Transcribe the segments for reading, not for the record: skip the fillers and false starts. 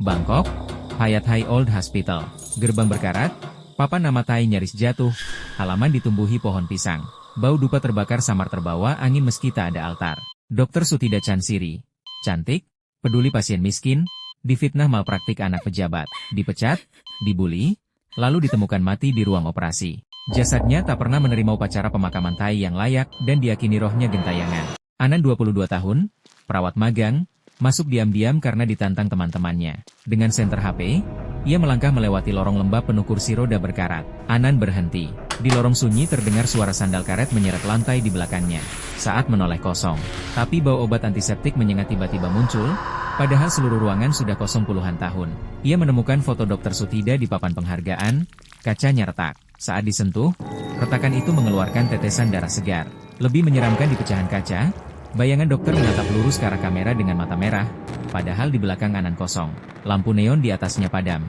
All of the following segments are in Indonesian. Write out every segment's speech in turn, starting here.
Bangkok, Hayat Thai Old Hospital. Gerbang berkarat, papan nama Thai nyaris jatuh, halaman ditumbuhi pohon pisang. Bau dupa terbakar samar terbawa angin meski tak ada altar. Dr. Sutida Chansiri, cantik, peduli pasien miskin, difitnah malpraktik anak pejabat, dipecat, dibully, lalu ditemukan mati di ruang operasi. Jasadnya tak pernah menerima upacara pemakaman Thai yang layak dan diyakini rohnya gentayangan. Anan 22 tahun, perawat magang, masuk diam-diam karena ditantang teman-temannya. Dengan senter HP, ia melangkah melewati lorong lembab penuh kursi roda berkarat. Anan berhenti. Di lorong sunyi terdengar suara sandal karet menyeret lantai di belakangnya. Saat menoleh kosong. Tapi bau obat antiseptik menyengat tiba-tiba muncul, padahal seluruh ruangan sudah kosong puluhan tahun. Ia menemukan foto Dr. Sutida di papan penghargaan, kacanya retak. Saat disentuh, retakan itu mengeluarkan tetesan darah segar. Lebih menyeramkan di pecahan kaca, bayangan dokter menatap lurus ke arah kamera dengan mata merah, padahal di belakang Anan kosong. Lampu neon di atasnya padam.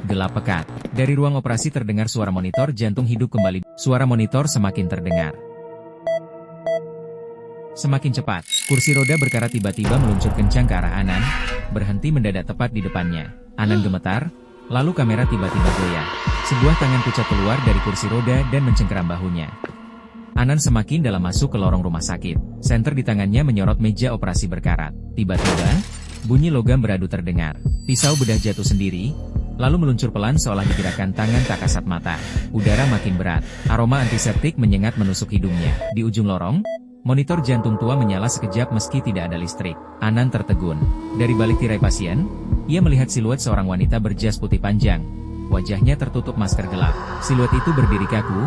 Gelap pekat. Dari ruang operasi terdengar suara monitor jantung hidup kembali. Suara monitor semakin terdengar. Semakin cepat. Kursi roda berkarat tiba-tiba meluncur kencang ke arah Anan, berhenti mendadak tepat di depannya. Anan gemetar, lalu kamera tiba-tiba goyah. Sebuah tangan pucat keluar dari kursi roda dan mencengkeram bahunya. Anan semakin dalam masuk ke lorong rumah sakit. Senter di tangannya menyorot meja operasi berkarat. Tiba-tiba, bunyi logam beradu terdengar. Pisau bedah jatuh sendiri, lalu meluncur pelan seolah digerakkan tangan tak kasat mata. Udara makin berat. Aroma antiseptik menyengat menusuk hidungnya. Di ujung lorong, monitor jantung tua menyala sekejap meski tidak ada listrik. Anan tertegun. Dari balik tirai pasien, ia melihat siluet seorang wanita berjas putih panjang. Wajahnya tertutup masker gelap. Siluet itu berdiri kaku,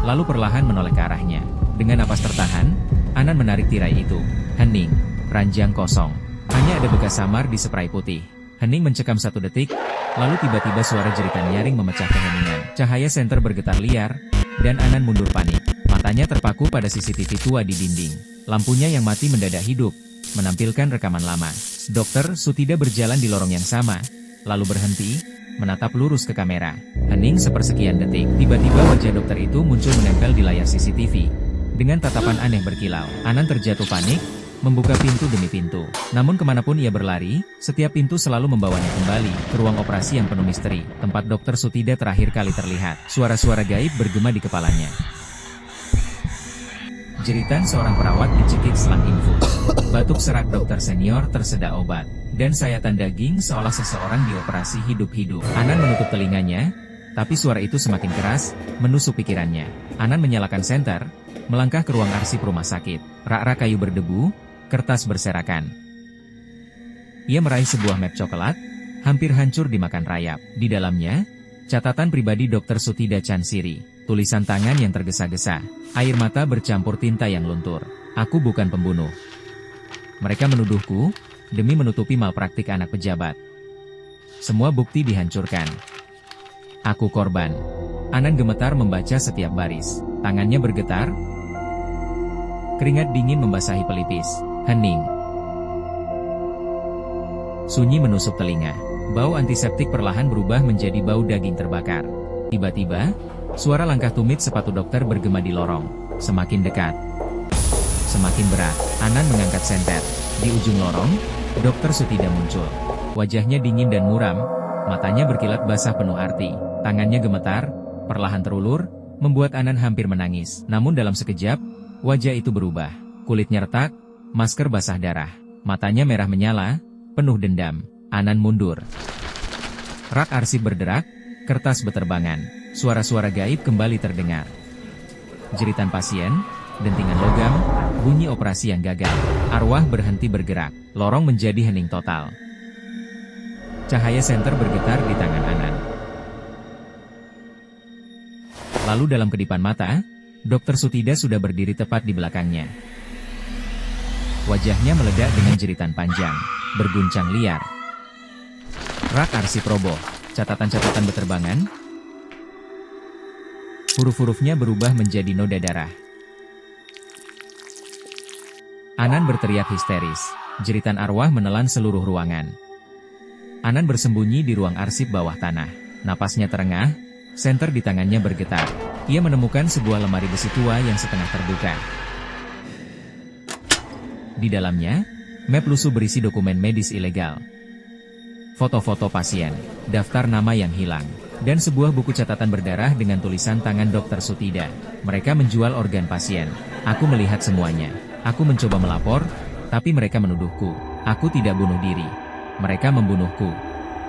lalu perlahan menoleh ke arahnya. Dengan napas tertahan, Anan menarik tirai itu. Hening. Ranjang kosong. Hanya ada bekas samar di spray putih. Hening mencekam 1 detik, lalu tiba-tiba suara jeritan nyaring memecah keheningan. Cahaya senter bergetar liar, dan Anan mundur panik. Matanya terpaku pada CCTV tua di dinding. Lampunya yang mati mendadak hidup, menampilkan rekaman lama. Dr. Sutida berjalan di lorong yang sama, lalu berhenti, menatap lurus ke kamera. Hening sepersekian detik. Tiba-tiba wajah dokter itu muncul menempel di layar CCTV. Dengan tatapan aneh berkilau, Anan terjatuh panik, membuka pintu demi pintu. Namun kemanapun ia berlari, setiap pintu selalu membawanya kembali ke ruang operasi yang penuh misteri, tempat Dr. Sutida terakhir kali terlihat. Suara-suara gaib bergema di kepalanya. Jeritan seorang perawat dicekik selang infus. Batuk serak dokter senior tersedak obat. Dan sayatan daging seolah seseorang dioperasi hidup-hidup. Anan menutup telinganya, tapi suara itu semakin keras, menusuk pikirannya. Anan menyalakan senter, melangkah ke ruang arsip rumah sakit. Rak-rak kayu berdebu, kertas berserakan. Ia meraih sebuah map coklat, hampir hancur dimakan rayap. Di dalamnya, catatan pribadi Dr. Sutida Chansiri. Tulisan tangan yang tergesa-gesa. Air mata bercampur tinta yang luntur. Aku bukan pembunuh. Mereka menuduhku, demi menutupi malpraktik anak pejabat. Semua bukti dihancurkan. Aku korban. Anan gemetar membaca setiap baris. Tangannya bergetar. Keringat dingin membasahi pelipis. Hening. Sunyi menusuk telinga. Bau antiseptik perlahan berubah menjadi bau daging terbakar. Tiba-tiba, suara langkah tumit sepatu dokter bergema di lorong. Semakin dekat. Semakin berat. Anan mengangkat senter. Di ujung lorong, Dr. Sutida muncul. Wajahnya dingin dan muram, matanya berkilat basah penuh arti. Tangannya gemetar, perlahan terulur, membuat Anan hampir menangis. Namun dalam sekejap, wajah itu berubah. Kulitnya retak, masker basah darah. Matanya merah menyala, penuh dendam. Anan mundur. Rak arsip berderak, kertas beterbangan. Suara-suara gaib kembali terdengar. Jeritan pasien, dentingan logam, bunyi operasi yang gagal. Arwah berhenti bergerak. Lorong menjadi hening total. Cahaya senter bergetar di tangan Anan. Lalu dalam kedipan mata, Dr. Sutida sudah berdiri tepat di belakangnya. Wajahnya meledak dengan jeritan panjang, berguncang liar. Rak arsip roboh, catatan-catatan beterbangan. Huruf-hurufnya berubah menjadi noda darah. Anan berteriak histeris. Jeritan arwah menelan seluruh ruangan. Anan bersembunyi di ruang arsip bawah tanah. Napasnya terengah, senter di tangannya bergetar. Ia menemukan sebuah lemari besi tua yang setengah terbuka. Di dalamnya, map lusuh berisi dokumen medis ilegal. foto-foto pasien, daftar nama yang hilang, dan sebuah buku catatan berdarah dengan tulisan tangan Dr. Sutida. Mereka menjual organ pasien. Aku melihat semuanya. Aku mencoba melapor, tapi mereka menuduhku. Aku tidak bunuh diri. Mereka membunuhku.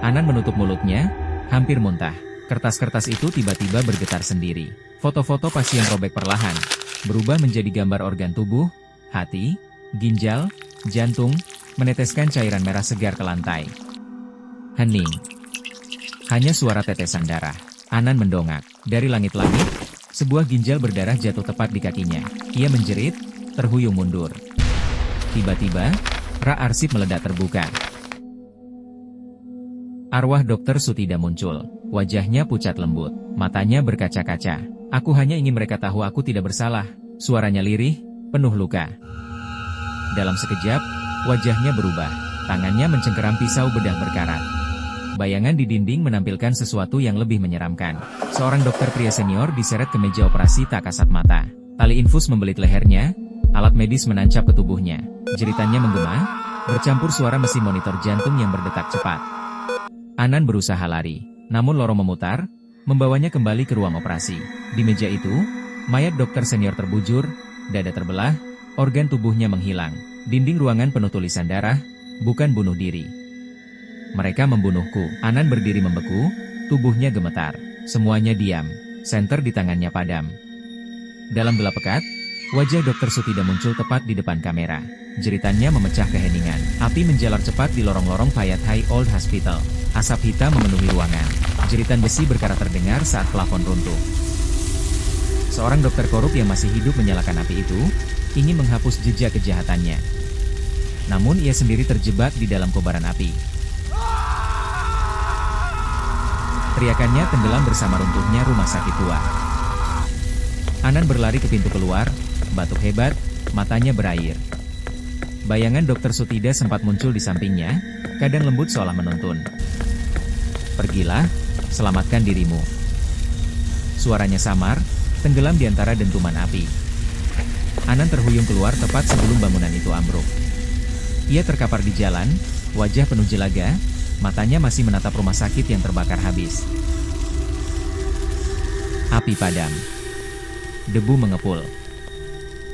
Anan menutup mulutnya, hampir muntah. Kertas-kertas itu tiba-tiba bergetar sendiri. Foto-foto pasien robek perlahan, berubah menjadi gambar organ tubuh, hati, ginjal, jantung, meneteskan cairan merah segar ke lantai. Hening. Hanya suara tetesan darah. Anan mendongak. Dari langit-langit, sebuah ginjal berdarah jatuh tepat di kakinya. Ia menjerit, terhuyung mundur. Tiba-tiba, rak arsip meledak terbuka. Arwah Dr. Sutida muncul. Wajahnya pucat lembut, matanya berkaca-kaca. Aku hanya ingin mereka tahu aku tidak bersalah. Suaranya lirih, penuh luka. Dalam sekejap, wajahnya berubah. Tangannya mencengkeram pisau bedah berkarat. Bayangan di dinding menampilkan sesuatu yang lebih menyeramkan. Seorang dokter pria senior diseret ke meja operasi tak kasat mata. Tali infus membelit lehernya, alat medis menancap ke tubuhnya. Jeritannya menggema, bercampur suara mesin monitor jantung yang berdetak cepat. Anan berusaha lari, namun lorong memutar, membawanya kembali ke ruang operasi. Di meja itu, mayat dokter senior terbujur, dada terbelah, organ tubuhnya menghilang. Dinding ruangan penuh tulisan darah, bukan bunuh diri. Mereka membunuhku. Anan berdiri membeku, tubuhnya gemetar. Semuanya diam, senter di tangannya padam. Dalam gelap pekat, wajah Dr. Sutida muncul tepat di depan kamera. Jeritannya memecah keheningan. Api menjalar cepat di lorong-lorong Payat High Old Hospital. Asap hitam memenuhi ruangan. Jeritan besi berkarat terdengar saat plafon runtuh. Seorang dokter korup yang masih hidup menyalakan api itu, ingin menghapus jejak kejahatannya. Namun ia sendiri terjebak di dalam kobaran api. Teriakannya tenggelam bersama runtuhnya rumah sakit tua. Anan berlari ke pintu keluar, batuk hebat, matanya berair. Bayangan Dr. Sutida sempat muncul di sampingnya, kadang lembut seolah menuntun. Pergilah, selamatkan dirimu. Suaranya samar, tenggelam di antara dentuman api. Anan terhuyung keluar tepat sebelum bangunan itu ambruk. Ia terkapar di jalan, wajah penuh jelaga, matanya masih menatap rumah sakit yang terbakar habis. Api padam. Debu mengepul.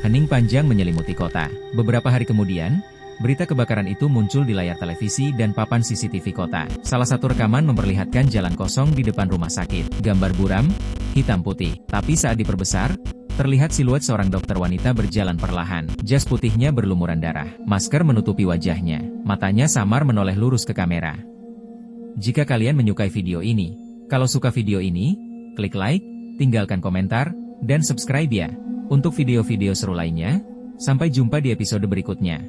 Hening panjang menyelimuti kota. Beberapa hari kemudian, berita kebakaran itu muncul di layar televisi dan papan CCTV kota. Salah satu rekaman memperlihatkan jalan kosong di depan rumah sakit. Gambar buram, hitam putih. Tapi saat diperbesar, terlihat siluet seorang dokter wanita berjalan perlahan. Jas putihnya berlumuran darah. Masker menutupi wajahnya. Matanya samar menoleh lurus ke kamera. Jika kalian menyukai video ini, kalau suka video ini, klik like, tinggalkan komentar, dan subscribe ya. Untuk video-video seru lainnya, sampai jumpa di episode berikutnya.